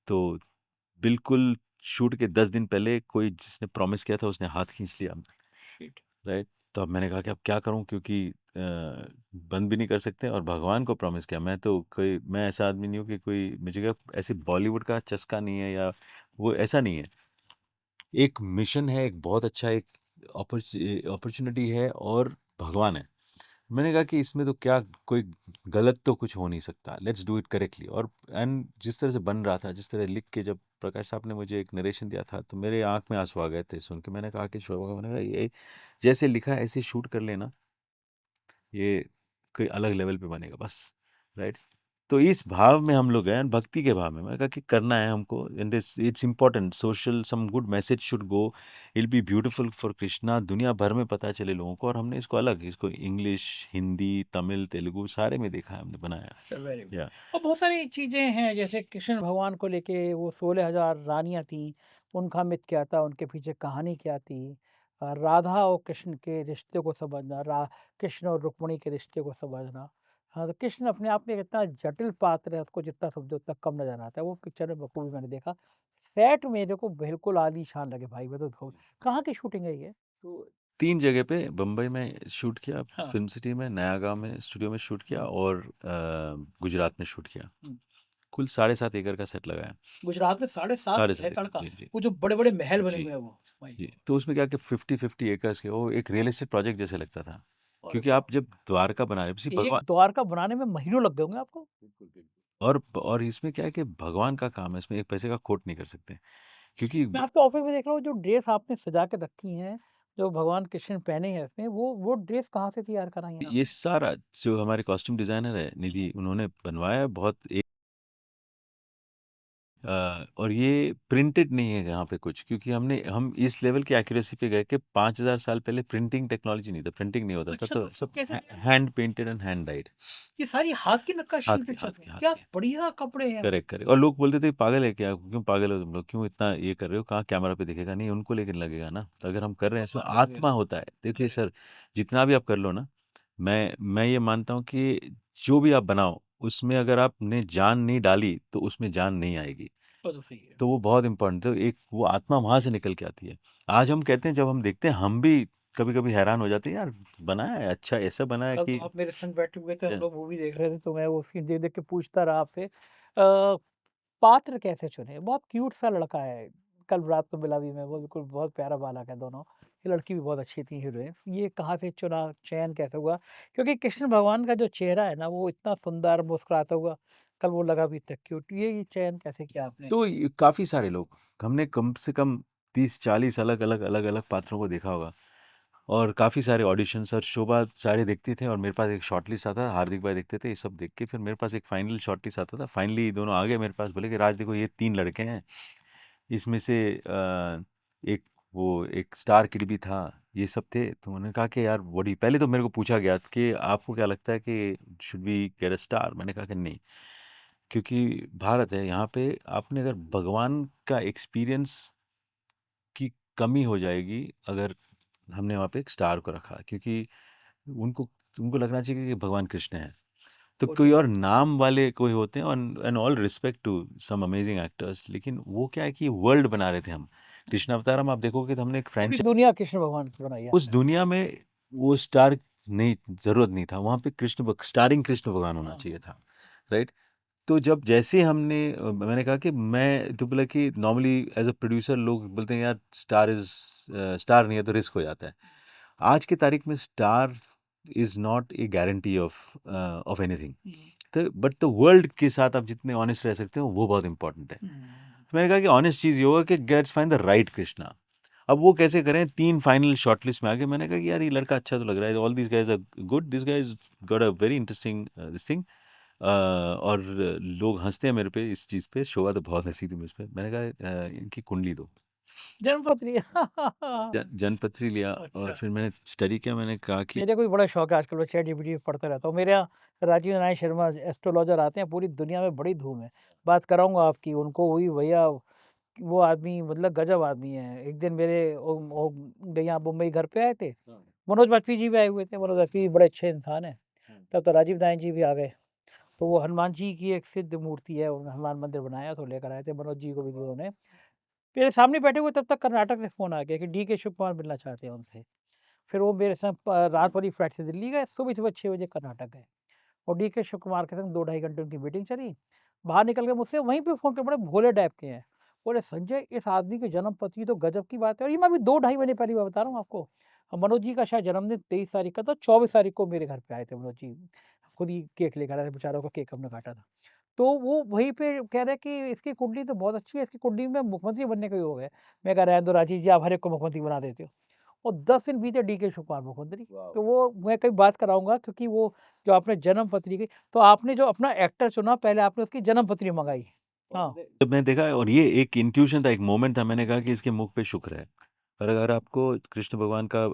तो बिल्कुल शूट के 10 दिन पहले कोई जिसने प्रॉमिस किया था उसने हाथ खींच लिया, शिट। राइट? तो अब मैंने कहा कि अब क्या करूँ, क्योंकि बंद भी नहीं कर सकते और भगवान को प्रॉमिस किया। मैं ऐसा आदमी नहीं हूँ कि कोई मुझे क्या ऐसे बॉलीवुड का चस्का नहीं है या वो ऐसा नहीं है। एक मिशन है, एक बहुत अच्छा एक अपॉर्चुनिटी है और भगवान है। मैंने कहा कि इसमें तो क्या कोई गलत तो कुछ हो नहीं सकता, लेट्स डू इट करेक्टली। और एंड जिस तरह से बन रहा था, जिस तरह लिख के जब प्रकाश साहब ने मुझे एक नरेशन दिया था तो मेरे आंख में आंसू आ गए थे सुन के। मैंने कहा कि शोभा, मैंने कहा ये जैसे लिखा है ऐसे शूट कर लेना, ये कोई अलग लेवल पे बनेगा बस, राइट? तो इस भाव में हम लोग गए, भक्ति के भाव में। मैंने कहा कि करना है हमको, and it's important, social some good message should go, it be beautiful for Krishna, दुनिया भर में पता चले लोगों को। और हमने इसको इंग्लिश, हिंदी, तमिल, तेलुगु सारे में देखा है, हमने बनाया। अच्छा, वेरी गुड। या और बहुत सारी चीज़ें हैं जैसे कृष्ण भगवान को लेके वो 16,000 रानियाँ थीं, उनका मिथ क्या था, उनके पीछे कहानी क्या थी? राधा और कृष्ण के रिश्ते को समझना, रा कृष्ण और रुक्मिणी के रिश्ते को समझना। हाँ, तो कृष्ण अपने आप में एक इतना जटिल पात्र है, उसको जितना समझो उतना कम नज़र आता है। वो पिक्चर में बखूबी मैंने देखा। सेट मेरे को बिल्कुल आलीशान लगे भाई, मैं तो कहाँ की शूटिंग है ये? तो 3 जगह पे बम्बई में शूट किया, हाँ। फिल्म सिटी में, नया गाँव में स्टूडियो में शूट किया, हुँ, और गुजरात में शूट किया। हुँ। कुल 7.5 एकड़ का सेट लगाया। गुजरात में 7.5 7.5 एकड़ एकड़, का, जी, जी। वो जो बड़े-बड़े महल बने जी, हुए हैं वो, भाई जी। साहब। तो उसमें क्या कि 50-50 एकर्स के, वो एक रियल एस्टेट प्रोजेक्ट जैसे लगता था। अरे क्योंकि बाप आप जब द्वारका बना रहे हो, किसी रे! एक भगवान। द्वारका बनाने में महीनों लग गए होंगे आपको? बिल्कुल, बिल्कुल। और इसमें क्या है कि भगवान का काम है, इसमें एक पैसे का खोट नहीं कर सकते। क्योंकि मैं आपके ऑफ़िस में देख रहा हूँ जो ड्रेस आपने सजा के रखी हैं, जो भगवान कृष्ण पहने हैं इसमें, वो ड्रेस कहाँ से तैयार कराई हैं ये आपने? सारा जो हमारे कॉस्ट्यूम डिज़ाइनर है निधि, उन्होंने बनवाया है बहुत और ये प्रिंटेड नहीं है यहाँ पे कुछ, क्योंकि हम इस लेवल की एक्यूरेसी पे गए कि 5000 साल पहले प्रिंटिंग टेक्नोलॉजी नहीं था, प्रिंटिंग नहीं होता था, अच्छा, तो तो सब कैसे तैयार hand painted and hand died. ये सारी हाथ की हाथ नक्काशी के पिक्चर हाथ में? के हाथ क्या के बढ़िया कपड़े हैं। Correct, correct. और लोग बोलते थे पागल है क्या, क्यों पागल हो तुम लोग, क्यों इतना ये कर रहे हो, कहाँ कैमरा पे दिखेगा? नहीं, उनको लेकिन लगेगा ना, तो अगर हम कर रहे हैं, इसमें भगवान को लगेगा। आत्मा होता है। देखिए सर, जितना भी आप कर लो ना, मैं ये मानता हूँ कि जो भी आप बनाओ, उसमें अगर आपने जान नहीं डाली तो उसमें जान नहीं आएगी। वो तो सही है। तो वो बहुत इम्पोर्टेंट है, तो एक वो आत्मा वहाँ से निकल के आती है। आज हम कहते हैं, जब हम देखते हैं, हम भी कभी-कभी हैरान हो जाते हैं, यार बनाया है, अच्छा ऐसा बनाया है कल तो कि आप मेरे संग बैठे हुए थे, हम ज लोग मूवी देख रहे थे, तो मैं वो सीन देख-देख के पूछता रहा आपसे पात्र कैसे चुने? बहुत क्यूट सा लड़का है। कल रात को मिला भी मैं, वो बिल्कुल बहुत प्यारा बालक है दोनों। ये लड़की भी बहुत अच्छी थी हीरोइन। ये कहाँ से चुना, चयन कैसे हुआ? क्योंकि कृष्ण भगवान का जो चेहरा है ना, वो इतना सुंदर मुस्कुराता हुआ, कल वो लगा भी इतना क्यूट। ये चयन कैसे किया आपने? तो काफ़ी सारे लोग, हमने कम से कम 30-40 अलग-अलग पात्रों को देखा होगा, और काफ़ी सारे ऑडिशंस और शोभा सारे देखते थे, और मेरे पास एक शॉर्ट लिस्ट आता था, हार्दिक भाई देखते थे, ये सब देख के फिर मेरे पास एक फाइनल शॉर्ट लिस्ट आता था। फाइनली दोनों आ गए मेरे पास, बोले कि राज देखो, ये 3 लड़के हैं, इसमें से एक एक स्टार किड भी था, ये सब थे। तो उन्होंने कहा कि यार बड़ी, पहले तो मेरे को पूछा गया कि आपको क्या लगता है कि should we get a star? मैंने कहा कि नहीं, क्योंकि भारत है, यहाँ पे आपने अगर भगवान का एक्सपीरियंस की कमी हो जाएगी अगर हमने वहाँ पे एक स्टार को रखा, क्योंकि उनको उनको लगना चाहिए कि भगवान कृष्ण है। तो वो तो कोई है। और नाम वाले कोई होते हैं, and all respect to some amazing actors, लेकिन वो क्या है कि वर्ल्ड बना रहे थे हम। कृष्ण अवतारम आप देखोगे तो हमने एक पूरी फ्रेंचाइज, दुनिया कृष्ण भगवान की बनाई है उस आपने। दुनिया में वो स्टार नहीं, ज़रूरत नहीं था वहाँ पे, स्टारिंग कृष्ण भगवान होना हाँ। चाहिए था, राइट? तो जब जैसे हमने मैंने कहा कि मैं तो बोला कि नॉर्मली एज अ प्रोड्यूसर लोग बोलते हैं यार स्टार नहीं है तो रिस्क हो जाता है। आज की तारीख में star is not a guarantee of anything. हुँ, तो बट द वर्ल्ड के साथ आप जितने ऑनेस्ट रह सकते हो वो बहुत इंपॉर्टेंट है। हुँ। तो मैंने कहा कि ऑनेस्ट चीज़ ये होगा कि gets find the right Krishna. अब वो कैसे करें, 3 फाइनल शॉर्टलिस्ट में आ गए। मैंने कहा कि यार ये लड़का अच्छा तो लग रहा है, all these guys are good, this guys got a very interesting this thing. और लोग हंसते हैं मेरे पे इस चीज़ पे, शोभा तो बहुत हंसी थी मुझ पे। मैंने कहा इनकी कुंडली दो, जन्मपत्री जनपत्री लिया, और अच्छा। फिर मैंने स्टडी किया। मैंने कहा कि मेरे को भी बड़ा शौक है आजकल, मैं चैटजीपीटी पे पढ़ता रहता हूँ। मेरे यहाँ राजीव नारायण शर्मा एस्ट्रोलॉजर आते हैं, पूरी दुनिया में बड़ी धूम है। बात कराऊँगा आपकी, उनको हुई भैया, वो आदमी मतलब गज़ब आदमी है। एक दिन मेरे ओ यहाँ मुंबई घर पे आए थे, मनोज वाजपेयी जी भी आए हुए थे। मनोज वाजपेयी बड़े अच्छे इंसान हैं। तब तो राजीव नारायण जी भी आ गए। तो वो हनुमान जी की एक सिद्ध मूर्ति है, उन्होंने हनुमान मंदिर बनाया तो लेकर आए थे मनोज जी को भी उन्होंने। मेरे सामने बैठे हुए तब तक कर्नाटक से फ़ोन आ गया कि डीके शिव कुमार मिलना चाहते हैं उनसे। फिर वो मेरे साथ रात वाली फ्लाइट से दिल्ली गए, सुबह-सुबह 6 बजे कर्नाटक गए और डीके शिव कुमार के संग 2 ढाई घंटे उनकी मीटिंग चली। बाहर निकल के मुझसे वहीं पे फ़ोन पे बड़े भोले टाइप के हैं। बोले, "संजय इस आदमी की जन्म पत्री तो गज़ब की बात है" और ये मैं अभी 2 ढाई महीने पहली बात बता रहा हूँ आपको। मनोज जी का शायद जन्मदिन 23 तारीख का था, 24 तारीख को मेरे घर पे आए थे मनोज जी। खुद ही केक लेकर आए थे, बेचारों का केक हमने काटा था। तो वो वहीं पे कह रहे हैं कि इसकी कुंडली तो बहुत अच्छी है, इसकी कुंडली में मुख्यमंत्री बनने का योग है। मैं कहा, "रहने दो राजीव जी, आप हर एक को मुख्यमंत्री बना देते हो।" और 10 दिन बीते डीके शिव कुमार मुख्यमंत्री। तो वो मैं कभी बात कराऊँगा क्योंकि वो जो आपने जन्म पत्री की तो आपने जो अपना एक्टर चुना पहले आपने उसकी जन्म पत्री मँगाई। हाँ। जब मैंने देखा और ये एक इंट्यूशन था, एक मोमेंट था, मैंने कहा कि इसके मुख पे शुक्र है। और अगर आपको कृष्ण भगवान का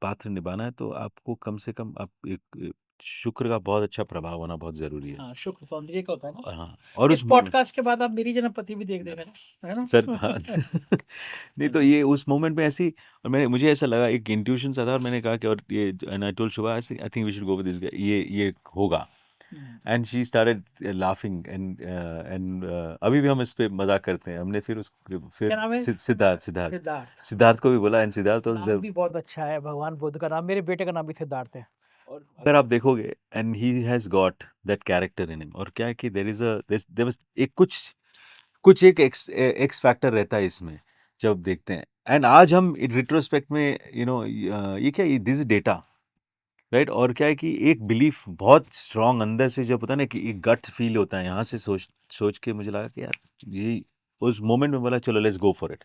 पात्र निभाना है तो आपको कम से कम आप एक शुक्र का बहुत अच्छा प्रभाव होना बहुत ज़रूरी है। हाँ, शुक्र सौंदर्य का होता है ना। हाँ, और इस उस मोमेंट पॉडकास्ट के बाद आप मेरी जन्म पत्री भी देख लेना, है ना? सर हाँ नहीं तो ये उस मोमेंट में ऐसी और मैंने मुझे ऐसा लगा एक इंट्यूशन सा था और मैंने कहा कि और ये and I told Shubha I think we should go with this guy ये होगा हुँ। And she started laughing and अभी भी हम इस पे मजाक करते हैं हमने फिर क्या फिर नाम है? सिद्धार्थ सिद्धार्थ सिद्धार्थ। सिद्धार्थ को भी बोला एंड सिद्धार्थ नाम भी बहुत अच्छा है, भगवान बुद्ध का नाम मेरे बेटे का नाम भी सिद्धार्थ है। और अगर आप देखोगे and he has got that character in him और क्या है कि there is a there was एक कुछ एक एक्स फैक्टर रहता है इसमें जब देखते हैं एंड आज हम रिट्रोस्पेक्ट में ये क्या दिस इज डेटा राइट और क्या है कि एक बिलीफ बहुत स्ट्रांग अंदर से जब होता है ना कि एक गट फील होता है यहाँ से सोच सोच के मुझे लगा कि यार ये उस मोमेंट में बोला चलो लेट्स गो फॉर इट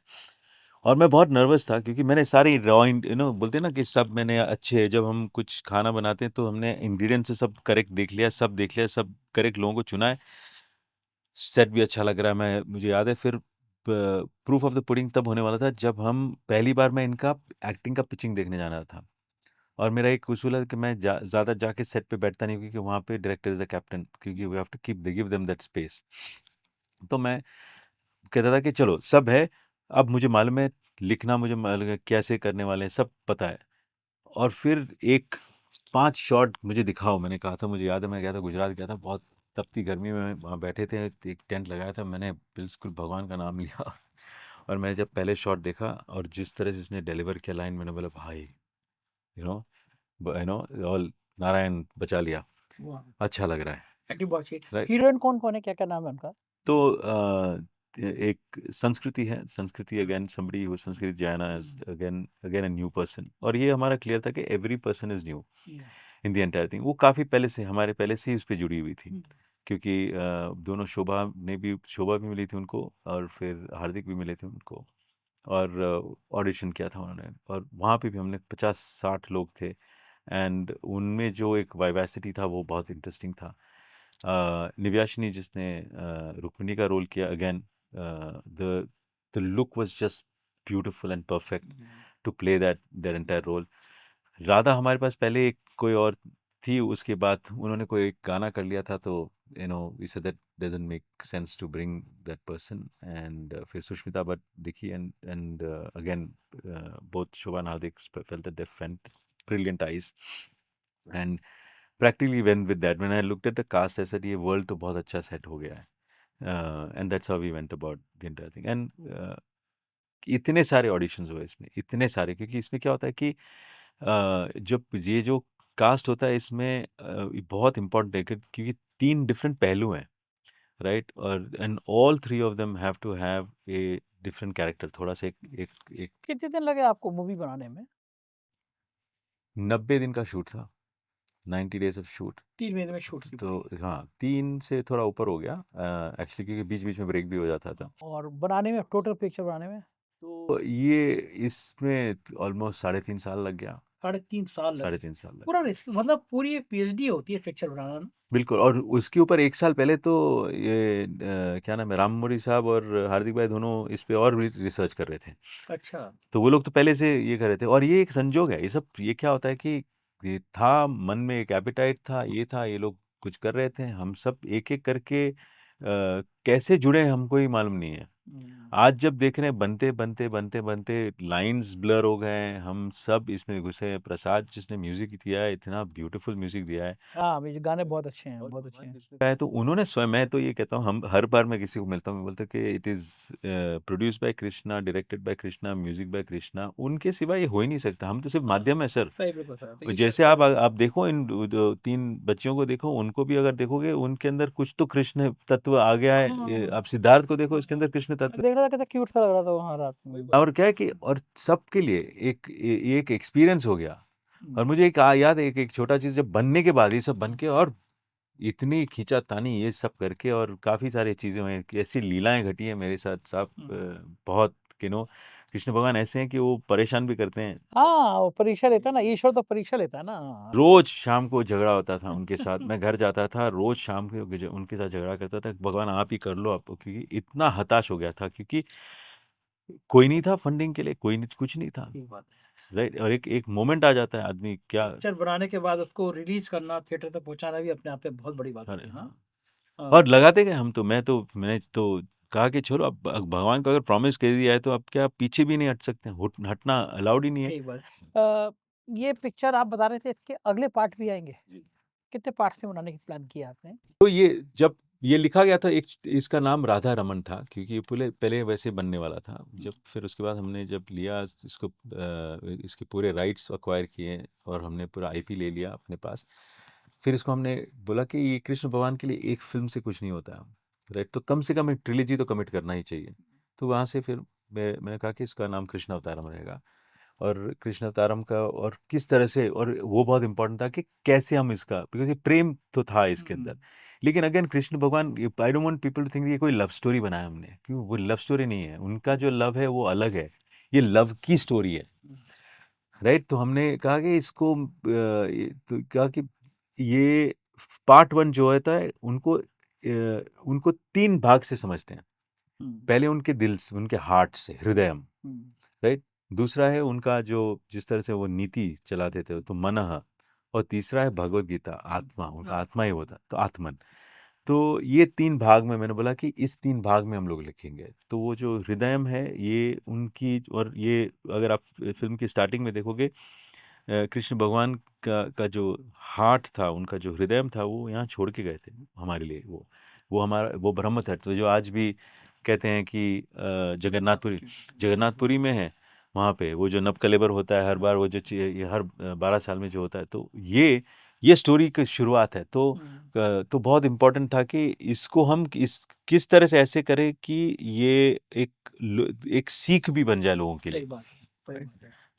और मैं बहुत नर्वस था क्योंकि मैंने सारे ड्राइंग बोलते हैं ना कि सब मैंने अच्छे जब हम कुछ खाना बनाते हैं तो हमने इंग्रेडिएंट से सब करेक्ट देख लिया सब करेक्ट लोगों को चुना है सेट भी अच्छा लग रहा है मैं मुझे याद है फिर प्रूफ ऑफ द पुडिंग तब होने वाला था जब हम पहली बार मैं इनका एक्टिंग का पिचिंग देखने जाना था और मेरा एक उसूल है कि मैं ज़्यादा जाके सेट पे बैठता नहीं क्योंकि वहाँ पे डायरेक्टर इज़ अ कैप्टन क्योंकि we have to give them that space तो मैं कहता था कि चलो सब है अब मुझे मालूम है लिखना मुझे मालूम है कैसे करने वाले हैं सब पता है और फिर एक 5 शॉट मुझे दिखाओ मैंने कहा था मुझे याद है मैं गया था गुजरात गया था बहुत तपती गर्मी में वहाँ बैठे थे एक टेंट लगाया था मैंने बिल्कुल भगवान का नाम लिया और मैंने जब पहले शॉट देखा और जिस तरह से इसने डिलीवर किया लाइन मैंने बोला भाई यू नो ऑल नारायण बचा लिया वाह! अच्छा लग रहा है एक्टिंग बहुत अच्छी। राइट हीरोइन कौन-कौन है? क्या-क्या नाम है उनका? तो एक संस्कृति है संस्कृति अगेन समबडी हु संस्कृति जैना is again a new person और ये हमारा क्लियर था कि every person is new in the entire thing वो काफ़ी पहले से हमारे पहले से ही उस पर जुड़ी हुई थी क्योंकि दोनों शोभा भी मिली थी उनको और फिर हार्दिक भी मिले थे उनको और ऑडिशन किया था उन्होंने और वहाँ पे भी हमने 50-60 लोग थे एंड उनमें जो एक वाइवेसिटी था वो बहुत इंटरेस्टिंग था निव्याशिनी जिसने रुक्मिणी का रोल किया again the the look was just beautiful and perfect to play that entire role Radha हमारे पास पहले एक कोई और थी उसके बाद उन्होंने कोई एक गाना कर लिया था तो we said that doesn't make sense to bring that person and फिर सुष्मिता भट्ट दिखी and again both Shobha and Hardik felt that they felt brilliant eyes and practically went with that when I looked at the cast I said ये world तो बहुत अच्छा set हो गया है and that's how we went about the entire thing and इतने सारे auditions हुए इसमें इतने सारे क्योंकि इसमें क्या होता है कि जब ये जो कास्ट होता है इसमें ये बहुत इम्पोर्टेंट है क्योंकि 3 डिफरेंट पहलू हैं राइट और and all 3 of them have to have a different character थोड़ा सा एक कितने दिन लगे आपको मूवी बनाने में? 90 दिन का शूट था 90 डेज ऑफ शूट 3 महीने में शूट की तो पूरी। हाँ 3 से थोड़ा ऊपर हो गया एक्चुअली क्योंकि बीच बीच में ब्रेक भी हो जाता था और बनाने में टोटल पिक्चर बनाने में? तो ये इसमें ऑलमोस्ट 3.5 साल लग गया 3.5 साल लगे। 3.5 साल लग पूरा मतलब पूरी एक पीएचडी होती है पिक्चर बनाना ना? बिल्कुल और उसके ऊपर 1 साल पहले तो ये क्या नाम है राममौरी साहब और हार्दिक भाई दोनों इस पे और भी रिसर्च कर रहे थे अच्छा। तो वो लोग तो पहले से ये कर रहे थे और ये एक संजोग है ये क्या होता है कि ये था मन में एक एपिटाइट था ये लोग कुछ कर रहे थे हम सब एक एक करके कैसे जुड़े हमको ही मालूम नहीं है आज जब देख रहे हैं बनते लाइन्स ब्लर हो गए हैं, हम सब इसमें घुसे हैं। प्रसाद जिसने म्यूज़िक दिया है, इतना ब्यूटीफुल म्यूज़िक दिया है। हाँ, म्यूज़िक गाने बहुत अच्छे हैं, बहुत अच्छे हैं। है तो उन्होंने स्वयं मैं तो ये कहता हूँ हम हर बार मैं किसी को मिलता हूँ मैं बोलता हूँ कि it is produced by Krishna, directed by Krishna, music by Krishna. उनके सिवा ये हो ही नहीं सकता। हम तो सिर्फ माध्यम है सर। सही बिल्कुल सर, तो ईश्वर जैसे आप देखो इन जो 3 बच्चियों को देखो, उनको भी अगर देखोगे उनके अंदर कुछ तो कृष्ण तत्व आ गया है। आप सिद्धार्थ को देखो, इसके अंदर कृष्ण तत्व देख रहा था कितना क्यूट सा लग रहा था वहाँ रात में। और क्या है कि और सबके लिए एक एक्सपीरियंस हो गया। और मुझे एक याद है एक छोटा चीज़ जब बनने के बाद ये सब बन के और इतनी खींचातानी ये सब करके और काफ़ी सारी चीज़ें हुई, ऐसी लीलाएँ घटी हैं मेरे साथ साहब। बहुत कृष्ण भगवान ऐसे हैं कि वो परेशान भी करते हैं। हाँ, वो परीक्षा लेता है ना, ईश्वर तो परीक्षा लेता है ना। रोज़ शाम को झगड़ा होता था उनके साथ। मैं घर जाता था, रोज़ शाम को उनके साथ झगड़ा करता था, भगवान आप ही कर लो आप, क्योंकि इतना हताश हो गया था क्योंकि कोई नहीं था फंडिंग के लिए, कोई नहीं, कुछ नहीं था। ठीक बात है। राइट? और एक मोमेंट आ जाता है आदमी क्या पिक्चर बनाने के बाद उसको रिलीज़ करना, थिएटर तक पहुँचाना भी अपने आप में बहुत बड़ी बात अरे होती है ना? हाँ। हाँ। और लगाते गए हम तो मैंने तो कहा कि छोड़ो अब भगवान को अगर प्रॉमिस कर दिया है तो अब क्या पीछे भी नहीं हट सकते हैं। हटना अलाउड ही नहीं है। ठीक बात। अ, ये पिक्चर आप बता रहे थे इसके अगले पार्ट भी आएँगे? कितने पार्ट्स में बनाने की प्लान किया आपने? तो ये जब ये लिखा गया था, एक इसका नाम राधा रमन था क्योंकि ये पहले पहले वैसे बनने वाला था। जब फिर उसके बाद हमने जब लिया इसको इसके पूरे राइट्स एक्वायर किए और हमने पूरा आईपी ले लिया अपने पास। फिर इसको हमने बोला कि ये कृष्ण भगवान के लिए एक फिल्म से कुछ नहीं होता, राइट? तो कम से कम एक ट्रिलॉजी तो कमिट करना ही चाहिए। तो वहाँ से फिर मैंने कहा कि इसका नाम कृष्ण अवतारम रहेगा। और कृष्ण अवतारम का और किस तरह से, और वो बहुत इंपॉर्टेंट था कि कैसे हम इसका, बिकॉज ये प्रेम तो था इसके अंदर। लेकिन अगेन कृष्ण भगवान, I don't want people to think ये कोई लव स्टोरी बनाया हमने, क्यों? वो लव स्टोरी नहीं है। उनका जो लव है वो अलग है, ये लव की स्टोरी है, राइट? तो हमने कहा कि इसको तो कहा कि ये पार्ट 1 जो होता है उनको 3 भाग से समझते हैं। पहले उनके दिल से, उनके हार्ट से, हृदयम, राइट? दूसरा है उनका जो जिस तरह से वो नीति चलाते थे तो मनः, और तीसरा है भगवत गीता, आत्मा, उनका आत्मा ही होता तो आत्मन। तो ये 3 भाग में मैंने बोला कि इस 3 भाग में हम लोग लिखेंगे। तो वो जो हृदयम है ये उनकी, और ये अगर आप फिल्म की स्टार्टिंग में देखोगे कृष्ण भगवान का जो हार्ट था, उनका जो हृदयम था, वो यहाँ छोड़ के गए थे हमारे लिए। वो हमारा वो ब्रह्म तत्व जो आज भी कहते हैं कि जगन्नाथपुरी में है। वहाँ पे वो जो नवकलेबर होता है हर बार, वो जो ये हर 12 साल में जो होता है, तो ये स्टोरी की शुरुआत है। तो बहुत इम्पोर्टेंट था कि इसको हम किस तरह से ऐसे करें कि ये एक सीख भी बन जाए लोगों के लिए।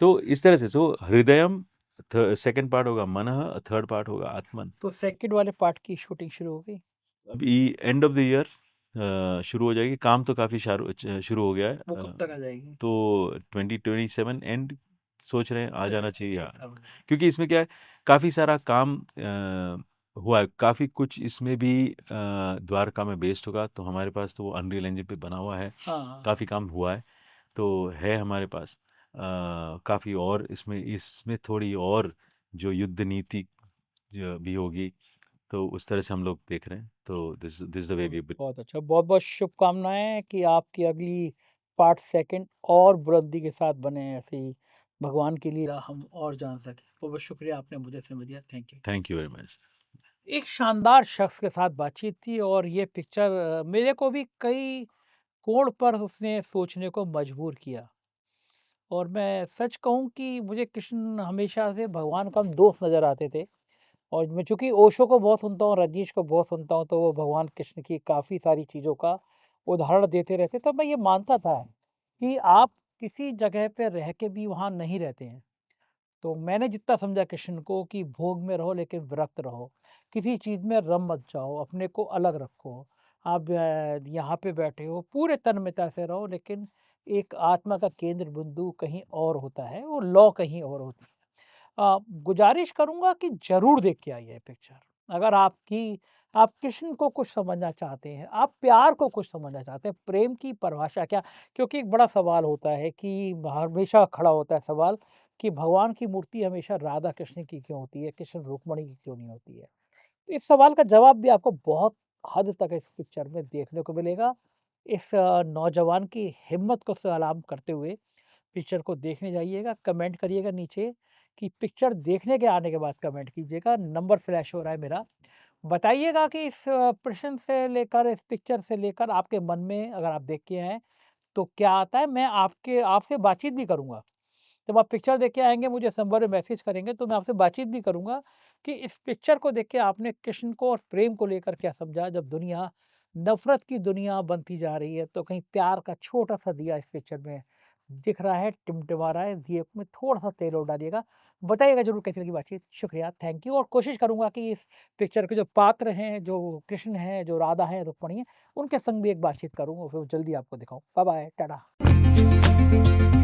तो इस तरह से हृदयम सेकंड पार्ट होगा, मनः थर्ड पार्ट होगा, आत्मन। तो सेकंड वाले पार्ट की शूटिंग शुरू हो गई? अभी एंड ऑफ द ईयर शुरू हो जाएगी। काम तो काफ़ी शुरू हो गया है। वो कब तक आ जाएगी? तो 2027 एंड सोच रहे हैं आ जाना चाहिए। हाँ, क्योंकि इसमें क्या है, काफ़ी सारा काम हुआ है, काफ़ी कुछ इसमें भी द्वारका में बेस्ड होगा। तो हमारे पास तो वो अनरियल इंजन पे बना हुआ है। हाँ। काफ़ी काम हुआ है, तो है हमारे पास काफ़ी। और इसमें थोड़ी और जो युद्ध नीति जो भी होगी, तो उस तरह से हम लोग देख रहे हैं। तो दिस द वे वी। बहुत अच्छा, बहुत-बहुत शुभकामनाएँ कि आपकी अगली पार्ट सेकंड और बुलंदी के साथ बने, ऐसे ही भगवान की लीला हम और जान सकें। बहुत-बहुत शुक्रिया, आपने मुझे समय दिया। Thank you. Thank you very much. एक शानदार शख्स के साथ बातचीत थी और ये पिक्चर मेरे को भी कई कोण पर उसने सोचने को मजबूर किया। और मैं सच कहूँ कि मुझे कृष्ण हमेशा से भगवान का दोस्त नज़र आते थे। और मैं चूँकि ओशो को बहुत सुनता हूँ, रजनीश को बहुत सुनता हूँ, तो वो भगवान कृष्ण की काफ़ी सारी चीज़ों का उदाहरण देते रहते। तो मैं ये मानता था कि आप किसी जगह पे रह के भी वहाँ नहीं रहते हैं। तो मैंने जितना समझा कृष्ण को कि भोग में रहो लेकिन विरक्त रहो। किसी चीज़ में रम मत जाओ, अपने को अलग रखो। आप यहाँ पे बैठे हो, पूरे तन्मयता से रहो, लेकिन एक आत्मा का केंद्र बिंदु कहीं और होता है, वो लौ कहीं और होती है। गुज़ारिश करूँगा कि ज़रूर देख के आइए पिक्चर। अगर आप कृष्ण को कुछ समझना चाहते हैं, आप प्यार को कुछ समझना चाहते हैं, प्रेम की परिभाषा क्या? क्योंकि एक बड़ा सवाल होता है कि हमेशा खड़ा होता है सवाल कि भगवान की मूर्ति हमेशा राधा कृष्ण की क्यों होती है, कृष्ण रुक्मिणी की क्यों नहीं होती है? तो इस सवाल का जवाब भी आपको बहुत हद तक इस पिक्चर में देखने को मिलेगा। इस नौजवान की हिम्मत को सलाम करते हुए पिक्चर को देखने जाइएगा, कमेंट करिएगा नीचे कि पिक्चर देखने के आने के बाद कमेंट कीजिएगा, नंबर फ्लैश हो रहा है मेरा। बताइएगा कि इस प्रश्न से लेकर, इस पिक्चर से लेकर आपके मन में अगर आप देख के आए हैं, तो क्या आता है? मैं आपसे बातचीत भी करूँगा। जब आप पिक्चर देख के आएँगे, मुझे संपर्क में मैसेज करेंगे, तो मैं आपसे बातचीत भी करूँगा कि इस पिक्चर को देख के आपने कृष्ण को और प्रेम को लेकर क्या समझा? जब दुनिया नफ़रत की दुनिया बनती जा रही है, तो कहीं प्यार का छोटा-सा दिया इस पिक्चर में दिख रहा है, टिमटिमा रहा है, दिए में थोड़ा-सा तेल और डालिएगा। बताइएगा ज़रूर कैसी लगी बातचीत। शुक्रिया, थैंक यू और कोशिश करूँगा कि इस पिक्चर के जो पात्र हैं, जो कृष्ण हैं, जो राधा हैं, रुक्मिणी हैं, उनके संग भी एक बातचीत करूँ और फिर जल्दी आपको दिखाऊँ। बाय-बाय, टाटा।